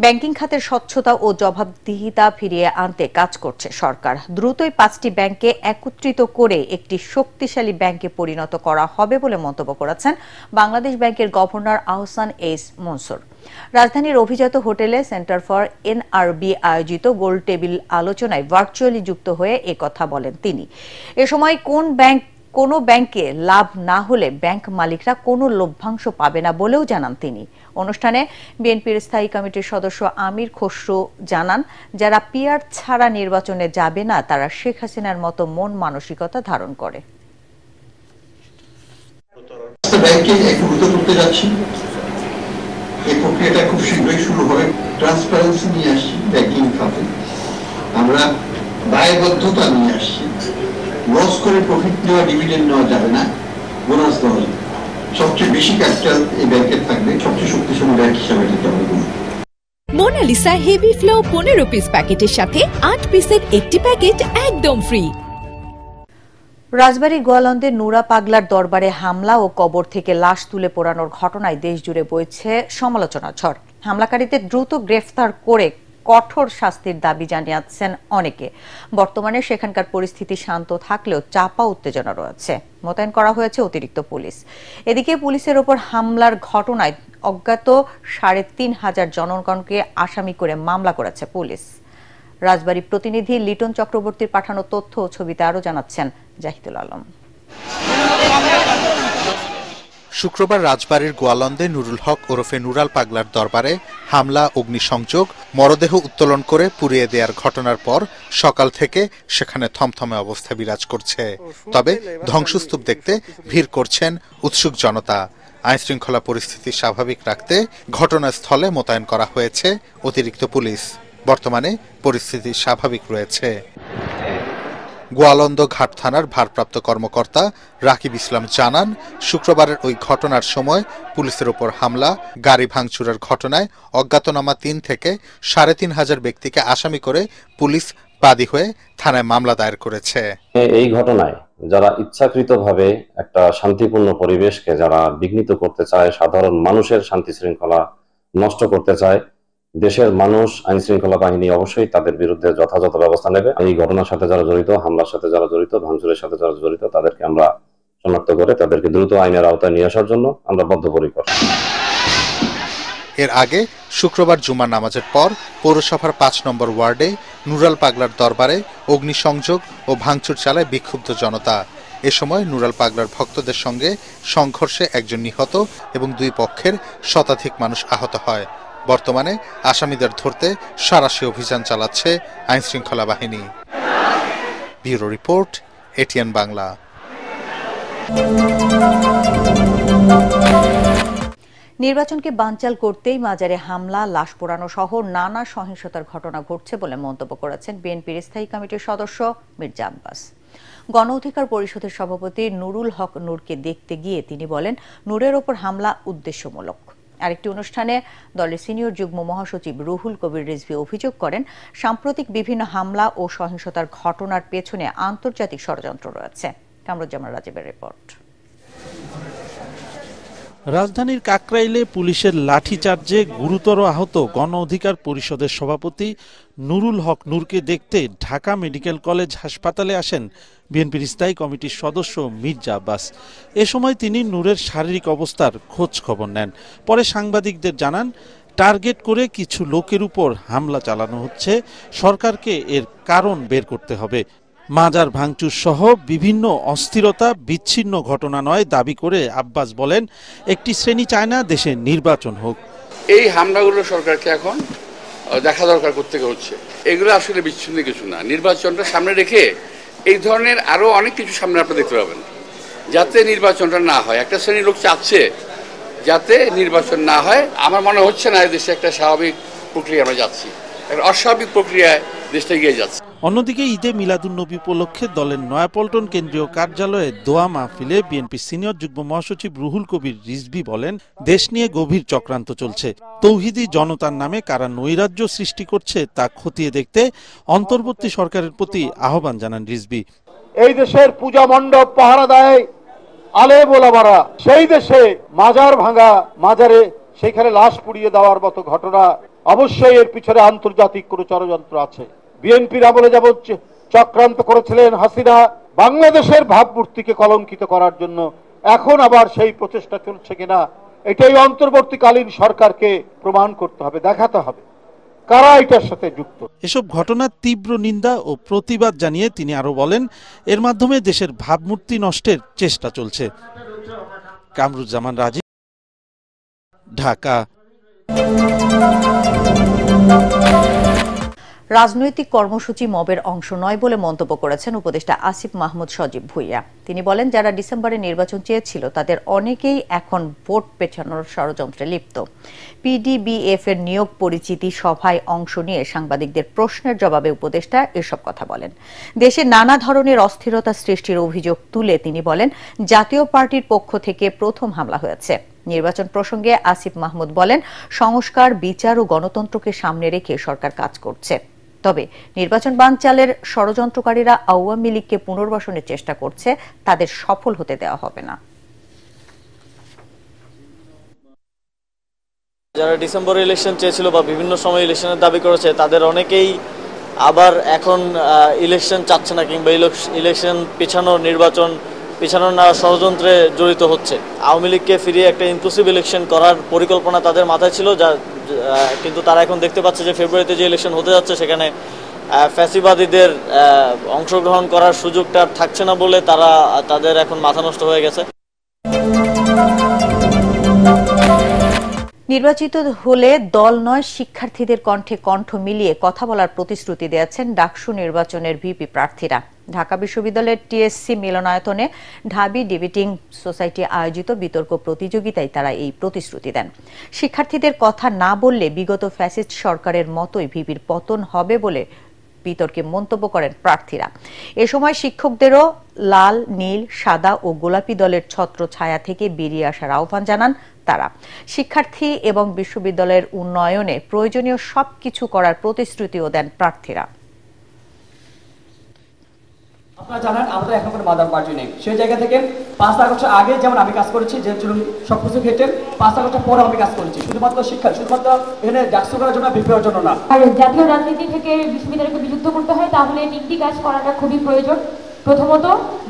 Banking খাতের স্বচ্ছতা ও জবাবদিহিতা ফিরিয়ে আনতে কাজ করছে সরকার। দ্রুতই 5টি ব্যাংককে একত্রিত করে একটি শক্তিশালী ব্যাংকে পরিণত করা হবে বলে মন্তব্য করেছেন বাংলাদেশ ব্যাংকের গভর্নর আহসান এইচ মনসুর। রাজধানীর অভিজাত হোটেলে সেন্টার ফর এনআরবি আয়োজিত গোল টেবিল আলোচনায় ভার্চুয়ালি যুক্ত হয়ে একথা বলেন তিনি। এ সময় কোনো ব্যাংকে লাভ না হলে ব্যাংক মালিকরা কোনো লভ্যাংশ পাবে না বলেও জানান তিনি। অনুষ্ঠানে বিএনপির স্থায়ী কমিটির সদস্য আমির খসরু জানান, যারা পিআর ছাড়া নির্বাচনে যাবে না তারা শেখ হাসিনার মতো মন মানসিকতা ধারণ করে। এই প্রক্রিয়াটা খুব শীঘ্রই শুরু হবে। ট্রান্সপারেন্সি নিয়ে আসছি ব্যাংকিং খাতে, আমরা দায়বদ্ধতা নিয়ে আসছি। লস করে প্রফিট নেওয়া, ডিভিডেন্ড নেওয়া যাবে না, বোনাস দেওয়া যাবে। সবচেয়ে বেশি ক্যাপিটাল এই ব্যাংকের থাকবে, সবচেয়ে শক্তিশালী ব্যাংক হিসাবে এটাকে আমরা বলব। মোনালিসা হেভি ফ্লো 15 পিস প্যাকেটের সাথে 8 পিসের একটি প্যাকেট একদম ফ্রি। রাজবাড়ী গোয়ালন্দে নুরা পাগলার দরবারে হামলা ও কবর থেকে লাশ তুলে পোড়ানোর ঘটনায় দেশ জুড়ে বইছে সমালোচনার ঝড়। হামলাকারীদের দ্রুত গ্রেফতার করে কঠোর শাস্তির দাবি জানিয়েছেন অনেকে। বর্তমানে সেখানকার পরিস্থিতি শান্ত থাকলেও চাপা উত্তেজনা রয়েছে। মোতায়েন করা হয়েছে অতিরিক্ত পুলিশ। এদিকে পুলিশের ওপর হামলার ঘটনায় অজ্ঞাত ৩,৫০০ জনগণকে আসামি করে মামলা করেছে পুলিশ। রাজবাড়ী প্রতিনিধি লিটন চক্রবর্তীর পাঠানো তথ্য ও ছবিতে আরো জানাচ্ছেন জাহিদুল আলম। শুক্রবার রাজবাড়ীর গোয়ালন্দে নুরুল হক ওরফে নুরাল পাগলার দরবারে হামলা, অগ্নিসংযোগ, মরদেহ উত্তোলন করে পুড়িয়ে দেওয়ার ঘটনার পর সকাল থেকে সেখানে থমথমে অবস্থা বিরাজ করছে। তবে ধ্বংসস্তূপ দেখতে ভিড় করছেন উৎসুক জনতা। আইনশৃঙ্খলা পরিস্থিতি স্বাভাবিক রাখতে ঘটনাস্থলে মোতায়েন করা হয়েছে অতিরিক্ত পুলিশ। বর্তমানে পরিস্থিতি স্বাভাবিক রয়েছে। গোয়ালন্দ ঘাট থানার ভারপ্রাপ্ত কর্মকর্তা রাকিব ইসলাম জানান, শুক্রবারের ওই ঘটনার সময় পুলিশের ওপর হামলা, গাড়ি ভাঙচুরের ঘটনায় অজ্ঞাতনামা 3 থেকে 3,500 ব্যক্তিকে আসামি করে পুলিশ বাদী হয়ে থানায় মামলা দায়ের করেছে। এই ঘটনায় যারা ইচ্ছাকৃতভাবে একটা শান্তিপূর্ণ পরিবেশকে যারা বিঘ্নিত করতে চায়, সাধারণ মানুষের শান্তি শৃঙ্খলা নষ্ট করতে চায়, দেশের মানুষ, আইন শৃঙ্খলা বাহিনী অবশ্যই তাদের বিরুদ্ধে যথাযথ ব্যবস্থা নেবে। এই ঘটনার সাথে যারা জড়িত, হামলার সাথে যারা জড়িত, ভাঙচুরের সাথে যারা জড়িত, তাদেরকে আমরা শনাক্ত করে তাদেরকে দ্রুত আইনের আওতায় নিয়ে আসার জন্য আমরা বদ্ধপরিকর। এর আগে শুক্রবার জুমার নামাজের পর পৌরসভার 5 নম্বর ওয়ার্ডে নুরাল পাগলার দরবারে অগ্নিসংযোগ ও ভাঙচুর চালায় বিক্ষুব্ধ জনতা। এ সময় নুরাল পাগলার ভক্তদের সঙ্গে সংঘর্ষে একজন নিহত এবং 2 পক্ষের শতাধিক মানুষ আহত হয়। বর্তমানে আসামিদের ধরতে সাঁড়াশি অভিযান চালাচ্ছে আইনশৃঙ্খলা বাহিনী। Bureau report, ATN Bangla. নির্বাচনকে বানচাল করতেই মাজারে হামলা, লাশ পোড়ানো সহ নানা সহিংসতার ঘটনা ঘটছে বলে মন্তব্য করেছেন বিএনপির স্থায়ী কমিটির সদস্য মির্জা আব্বাস। গণ অধিকার পরিষদের সভাপতি নুরুল হক নূরকে দেখতে গিয়ে তিনি বলেন, নূরের ওপর হামলা উদ্দেশ্যমূলক। আরেকটি অনুষ্ঠানে দলের সিনিয়র যুগ্ম মহাসচিব রুহুল কবির রিজভী অভিযোগ করেন, সাম্প্রতিক বিভিন্ন হামলা ও সহিংসতার ঘটনার পেছনে আন্তর্জাতিক ষড়যন্ত্র রয়েছে। কামরুজ্জামান রাজীবের রিপোর্ট। রাজধানীর কাকরাইলে পুলিশের লাঠিচার্জে গুরুতর আহত গণ অধিকার পরিষদের সভাপতি নুরুল হক নূরকে দেখতে ঢাকা মেডিকেল কলেজ হাসপাতালে আসেন বিএনপির স্থায়ী কমিটির সদস্য মির্জা আব্বাস। এ সময় তিনি নূরের শারীরিক অবস্থার খোঁজ খবর নেন। পরে সাংবাদিকদের জানান, টার্গেট করে কিছু লোকের উপর হামলা চালানো হচ্ছে, সরকারকে এর কারণ বের করতে হবে। মাজার ভাঙচুর সহ বিভিন্ন অস্থিরতা বিচ্ছিন্ন ঘটনা নয় দাবি করে আব্বাস বলেন, একটি শ্রেণী চায় না দেশে নির্বাচন হোক। এই হামলাগুলো সরকারকে এখন দেখা দরকার করতে হচ্ছে। এগুলো আসলে বিচ্ছিন্ন কিছু না। নির্বাচনটা সামনে রেখে এই ধরনের আরো অনেক কিছু সামনে আপনারা দেখতে পাবেন, যাতে নির্বাচনটা না হয়। একটা শ্রেণীর লোক চাচ্ছে যাতে নির্বাচন না হয়। আমার মনে হচ্ছে না দেশে একটা স্বাভাবিক প্রক্রিয়া আমরা যাচ্ছি, একটা অস্বাভাবিক প্রক্রিয়ায় দেশটা এগিয়ে যাচ্ছে। অন্যদিকে ঈদে মিলাদুন্নবী উপলক্ষে দলের নয়াপল্টন কেন্দ্রীয় কার্যালয়ে দোয়া মাহফিলে বিএনপি সিনিয়র যুগ্ম মহাসচিব রুহুল কবির রিজভী বলেন, দেশ নিয়ে গভীর চক্রান্ত চলছে। তৌহিদি জনতার নামে কারা নৈরাজ্য সৃষ্টি করছে তা খতিয়ে দেখতে অন্তর্বর্তী সরকারের প্রতি আহ্বান জানান রিজভী। এই দেশের পূজা মণ্ডপ পাহারা দেয় আলেম ওলামারা, সেই দেশে মাজার ভাঙা, মাজারে সেখানে লাশ পুড়িয়ে দেওয়ার মতো ঘটনা অবশ্যই এর পিছনে আন্তর্জাতিক কোনো ষড়যন্ত্র আছে। বিএনপির আমলে যেমন চক্রান্ত করেছিলেন হাসিনা বাংলাদেশের ভাবমূর্তিকে কলঙ্কিত করার জন্য, এখন আবার সেই প্রচেষ্টা চলছে কিনা এটাই অন্তর্বর্তীকালীন সরকারকে প্রমাণ করতে হবে, দেখাতে হবে কারা এটার সাথে যুক্ত। এসব ঘটনার তীব্র নিন্দা ও প্রতিবাদ জানিয়ে তিনি আরো বলেন, এর মাধ্যমে দেশের ভাবমূর্তি নষ্টের চেষ্টা চলছে। কামরুজ্জামান রাজীব, ঢাকা। রাজনৈতিক কর্মসূচি মবের অংশ নয় বলে মন্তব্য করেছেন উপদেষ্টা আসিফ মাহমুদ সজীব ভুঁইয়া। তিনি বলেন, যারা ডিসেম্বরে নির্বাচন চেয়েছিল তাদের অনেকেই এখন ভোট পেছানোর ষড়যন্ত্রে লিপ্ত। পিডিবিএফ এর নিয়োগ পরিচিতি সভায় অংশ নিয়ে সাংবাদিকদের প্রশ্নের জবাবে উপদেষ্টা এসব কথা বলেন। দেশে নানা ধরনের অস্থিরতা সৃষ্টির অভিযোগ তুলে তিনি বলেন, জাতীয় পার্টির পক্ষ থেকে প্রথম হামলা হয়েছে। নির্বাচন প্রসঙ্গে আসিফ মাহমুদ বলেন, সংস্কার, বিচার ও গণতন্ত্রকে সামনে রেখে সরকার কাজ করছে। তবে নির্বাচন বানচালের ষড়যন্ত্রকারীরা আওয়ামী লীগকে পুনর্বাসনের চেষ্টা করছে, তাদের সফল হতে দেওয়া হবে না। যারা ডিসেম্বর ইলেকশন চেয়েছিল বা বিভিন্ন সময় ইলেকশনের দাবি করেছে তাদের অনেকেই আবার এখন ইলেকশন চাচ্ছে না, কিংবা ইলেকশন পিছানোর, নির্বাচন পিছানোর না ষড়যন্ত্রে জড়িত হচ্ছে। আওয়ামী লীগকে ফিরিয়ে একটা ইনক্লুসিভ ইলেকশন করার পরিকল্পনা তাদের মাথায় ছিল, কিন্তু তারা এখন দেখতে পাচ্ছে যে ফেব্রুয়ারিতে যে ইলেকশন হতে যাচ্ছে সেখানে ফ্যাসিবাদীদের অংশগ্রহণ করার সুযোগটা থাকছে না বলে তাদের এখন মাথা নষ্ট হয়ে গেছে। নির্বাচিত হলে দল নয়, শিক্ষার্থীদের কণ্ঠে কণ্ঠ মিলিয়ে কথা বলার প্রতিশ্রুতি দিয়েছেন ডাকসু নির্বাচনের ভিপি প্রার্থীরা। ঢাকা বিশ্ববিদ্যালয়ের টিএসসি মিলনায়তনে ঢাবি ডিবেটিং সোসাইটি আয়োজিত বিতর্ক প্রতিযোগিতায় তারা এই প্রতিশ্রুতি দেন। শিক্ষার্থীদের কথা না বললে বিগত ফ্যাসিস্ট সরকারের মতোই ভিপির পতন হবে বলে বিতর্কে মন্তব্য করেন প্রার্থীরা। এ সময় শিক্ষকদেরও লাল, নীল, সাদা ও গোলাপি দলের ছত্র ছায়া থেকে বেরিয়ে আসার আহ্বান জানান তারা। শিক্ষার্থী এবং বিশ্ববিদ্যালয়ের উন্নয়নে প্রয়োজনীয় সবকিছু করার প্রতিশ্রুতিও দেন প্রার্থীরা। আপনারা জানেন আমাদের এখন কোনো মাদার পার্টি নেই, সেই জায়গা থেকে 5 আগস্ট আগে যেমন আমি কাজ করেছি, যে সবকিছু ঘেটে 5 আগস্টের পরে আমি কাজ করেছি, শুধুমাত্র শিক্ষা, শুধুমাত্র এখানে ডাকসু করার জন্য, বিপ্লবের জন্য না। আর জাতীয় রাজনীতি থেকে বিশ্ববিদ্যালয়কে বিযুক্ত করতে হয়, তাহলে তিনটি কাজ করাটা খুবই প্রয়োজন। প্রথমত,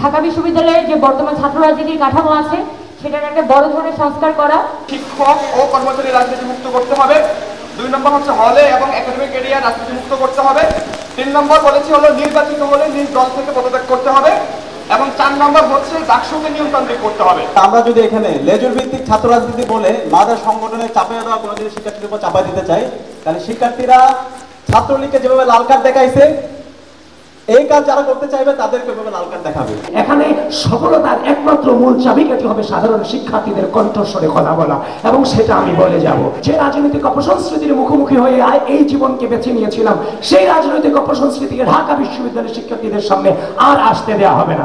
ঢাকা বিশ্ববিদ্যালয়ের যে বর্তমান ছাত্র রাজনীতির কাঠামো আছে সেটার একটা বড় ধরনের সংস্কার করা। শিক্ষক ও কর্মচারী রাজনীতি মুক্ত করতে হবে। 2 নম্বর হচ্ছে হলে এবং একাডেমিক এরিয়া রাজনীতি মুক্ত করতে হবে। 3 নম্বর বলেছি হলো নির্বাচিত হলে নিজ দল থেকে পদত্যাগ করতে হবে। এবং 4 নম্বর হচ্ছে ডাকসুকে নিয়ন্ত্রণ করতে হবে। আমরা যদি এখানে লেজুর ভিত্তিক ছাত্র রাজনীতি বলে মাদার সংগঠনের চাপিয়ে দেওয়া কোনো জিনিস শিক্ষার্থীদের উপর চাপাই দিতে চাই, তাহলে শিক্ষার্থীরা ছাত্রলীগকে যেভাবে লাল কার্ড দেখাইছে, এই কাজ যারা করতে চাইবে তাদেরকে এভাবে লাল কার্ড দেখাবে। এখানে সফলতার একমাত্র মূল চাবিকাঠি হবে সাধারণ শিক্ষার্থীদের কণ্ঠস্বরে কথা বলা, এবং সেটা আমি বলে যাব। যে রাজনৈতিক অপসংস্কৃতির মুখোমুখি হয়ে এই জীবনকে বেছে নিয়েছিলাম, সেই রাজনৈতিক অপসংস্কৃতিকে ঢাকা বিশ্ববিদ্যালয়ের শিক্ষার্থীদের সামনে আর আসতে দেওয়া হবে না।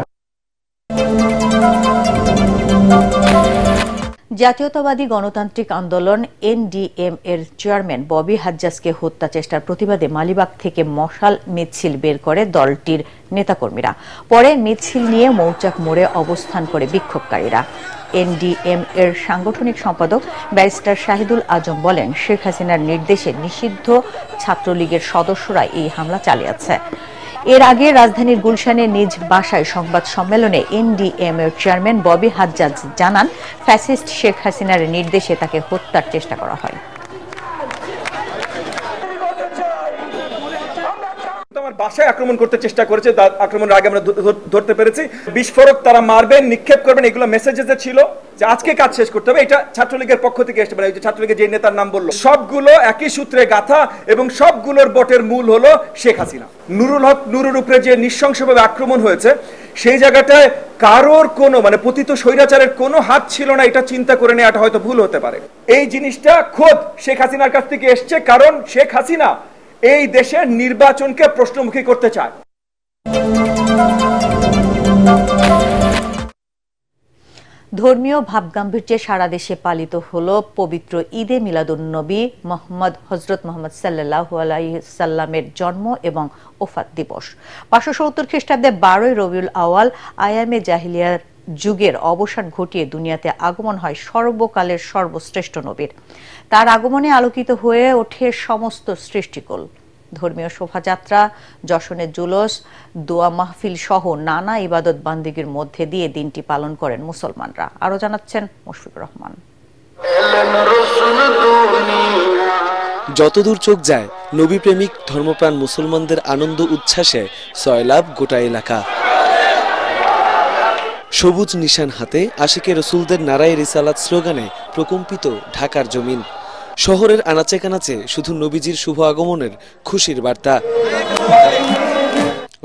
জাতীয়তাবাদী গণতান্ত্রিক আন্দোলন এনডিএম এর চেয়ারম্যান ববি হাজ্জাজকে হত্যা চেষ্টার প্রতিবাদে মালিবাগ থেকে মশাল মিছিল বের করে দলটির নেতাকর্মীরা। পরে মিছিল নিয়ে মৌচাক মোড়ে অবস্থান করে বিক্ষোভকারীরা। এনডিএম এর সাংগঠনিক সম্পাদক ব্যারিস্টার শাহিদুল আজম বলেন, শেখ হাসিনার নির্দেশে নিষিদ্ধ ছাত্রলীগের সদস্যরা এই হামলা চালিয়েছে। এর আগে রাজধানীর গুলশানে নিজ বাসায় সংবাদ সম্মেলনে এনডিএম এর চেয়ারম্যান ববি হাজ্জাজ জানান, ফ্যাসিস্ট শেখ হাসিনার নির্দেশে তাকে হত্যার চেষ্টা করা হয়। আমার বাসায় আক্রমণ করতে চেষ্টা করেছে, আক্রমণের আগে আমরা ধরতে পেরেছি। বিস্ফোরক তারা মারবেন, নিক্ষেপ করবেন, এগুলো মেসেজে ছিল যে আজকে কাজ শেষ করতে হবে। এটা ছাত্রলীগের পক্ষ থেকে এসে বলে, ছাত্রলীগের যে নেতার নাম বললো, সবগুলো একই সূত্রে গাথা এবং সবগুলোর বটের মূল হলো শেখ হাসিনা। নুরুল হক নুরুর উপরে যে নৃশংসভাবে আক্রমণ হয়েছে, সেই জায়গাটায় কারোর কোনো পতিত স্বৈরাচারের কোনো হাত ছিল না, এটা চিন্তা করে নেওয়াটা হয়তো ভুল হতে পারে। এই জিনিসটা খোদ শেখ হাসিনার কাছ থেকে এসছে, কারণ শেখ হাসিনা এই দেশের নির্বাচনকে প্রশ্নমুখী করতে চায়। ধর্মীয় ভাবগাম্ভীর্যে সারা দেশে পালিত হল পবিত্র ঈদে মিলাদুন্নবী হযরত মুহাম্মদ সাল্লাল্লাহু আলাইহি সাল্লামের জন্ম এবং ওফাত দিবস। 570 খ্রিস্টাব্দে 12 রবিউল আওয়াল আয়ামে জাহিলিয়ার যুগের অবসান ঘটিয়ে দুনিয়াতে আগমন হয় সর্বকালের সর্বশ্রেষ্ঠ নবীর। তার আগমনে আলোকিত হয়ে ওঠে সমস্ত সৃষ্টিকুল। ধর্মীয় শোভাযাত্রা, যশনের জুলুস, দোয়া মাহফিল সহ নানা ইবাদত বান্দিগির মধ্যে দিয়ে দিনটি পালন করেন মুসলমানরা। আরো জানাচ্ছেন মুশফিকুর রহমান। যতদূর চোখ যায়, নবী প্রেমিক ধর্মপ্রাণ মুসলমানদের আনন্দ উচ্ছ্বাসে সয়লাব গোটা এলাকা। সবুজ নিশান হাতে আশিকে রসুলদের নারায়ে রিসালাত স্লোগানে প্রকম্পিত ঢাকার জমিন। শহরের আনাচে কানাচে শুধু নবীজির শুভ আগমনের খুশির বার্তা।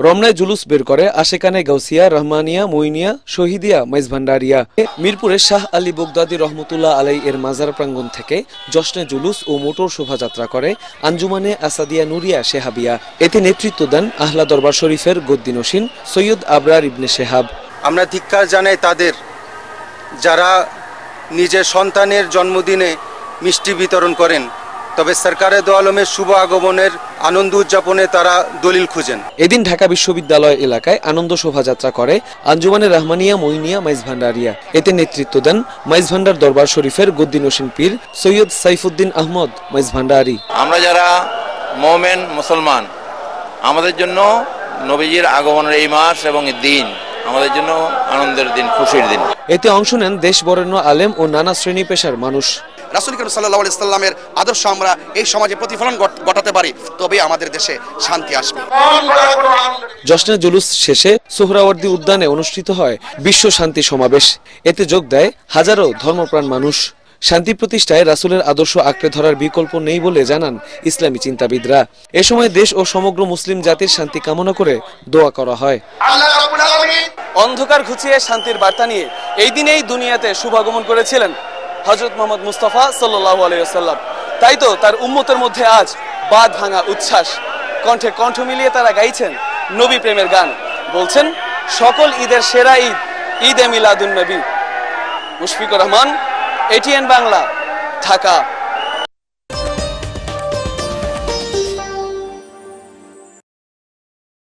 রমনায় জুলুস বের করে আশেকানে গাউসিয়া, রহমানিয়া, মইনিয়া, শহীদিয়া, মাইজভান্ডারিয়া। মিরপুরে শাহ আলী বগদাদী রহমতুল্লাহ আলাই এর মাজার প্রাঙ্গণ থেকে জশ্নে জুলুস ও মোটর শোভাযাত্রা করে আঞ্জুমানে আসাদিয়া নুরিয়া শেহাবিয়া। এতে নেতৃত্ব দেন আহলা দরবার শরীফের গদ্দিনসীন সৈয়দ আবরার ইবনে শেহাব। আমরা ধিক্কার জানাই তাদের যারা নিজের সন্তানের জন্মদিনে মিষ্টি বিতরণ করেন, তবে সরকারে দো আলমের শুভ আগমনের আনন্দ উদযাপনে তারা দলিল খুঁজেন। এদিন ঢাকা বিশ্ববিদ্যালয় এলাকায় আনন্দ শোভাযাত্রা করে আঞ্জুমানে রহমানিয়া, মইনিয়া, মাইজভান্ডারিয়া। এতে নেতৃত্ব দেন মাইজভান্ডার দরবার শরীফের গদ্দিনসীন পীর সৈয়দ সাইফুদ্দিন আহমদ মাইজভান্ডারি। আমরা যারা মোমেন মুসলমান, আমাদের জন্য নবীজির আগমনের এই মাস এবং এই দিন আমাদের জন্য আনন্দের দিন, খুশির দিন। এতে অংশ নেন দেশ বরেণ্য আলেম ও নানা শ্রেণী পেশার মানুষ। রাসূল করিম সাল্লাল্লাহু আলাইহি সাল্লামের আদর্শ আমরা এই সমাজে প্রতিফলন ঘটাতে পারি, তবে আমাদের দেশে শান্তি আসবে। জশ্নে জুলুস শেষে সোহরাওয়ার্দী উদ্যানে অনুষ্ঠিত হয় বিশ্ব শান্তি সমাবেশ। এতে যোগ দেয় হাজারো ধর্মপ্রাণ মানুষ। শান্তি প্রতিষ্ঠায় রাসূলের আদর্শ আঁকড়ে ধরার বিকল্প নেই বলে জানান ইসলামী চিন্তাবিদরা। এ সময় দেশ ও সমগ্র মুসলিম জাতির শান্তি কামনা করে দোয়া করা হয়। অন্ধকার ঘুচিয়ে শান্তির বার্তা নিয়ে এই দিনেই দুনিয়াতে শুভাগমন করেছিলেন হযরত মুহাম্মদ মুস্তাফা সাল্লাল্লাহু আলাইহি ওয়াসাল্লাম। তাই তো তার উম্মতের মধ্যে আজ বাদ ভাঙা উচ্ছ্বাস। কণ্ঠে কণ্ঠ মিলিয়ে তারা গাইছেন নবী প্রেমের গান। বলছেন সকল ঈদের সেরা ঈদ, ঈদে মিলাদুন নবী। মুশফিকুর রহমান, ATN বাংলা, ঢাকা।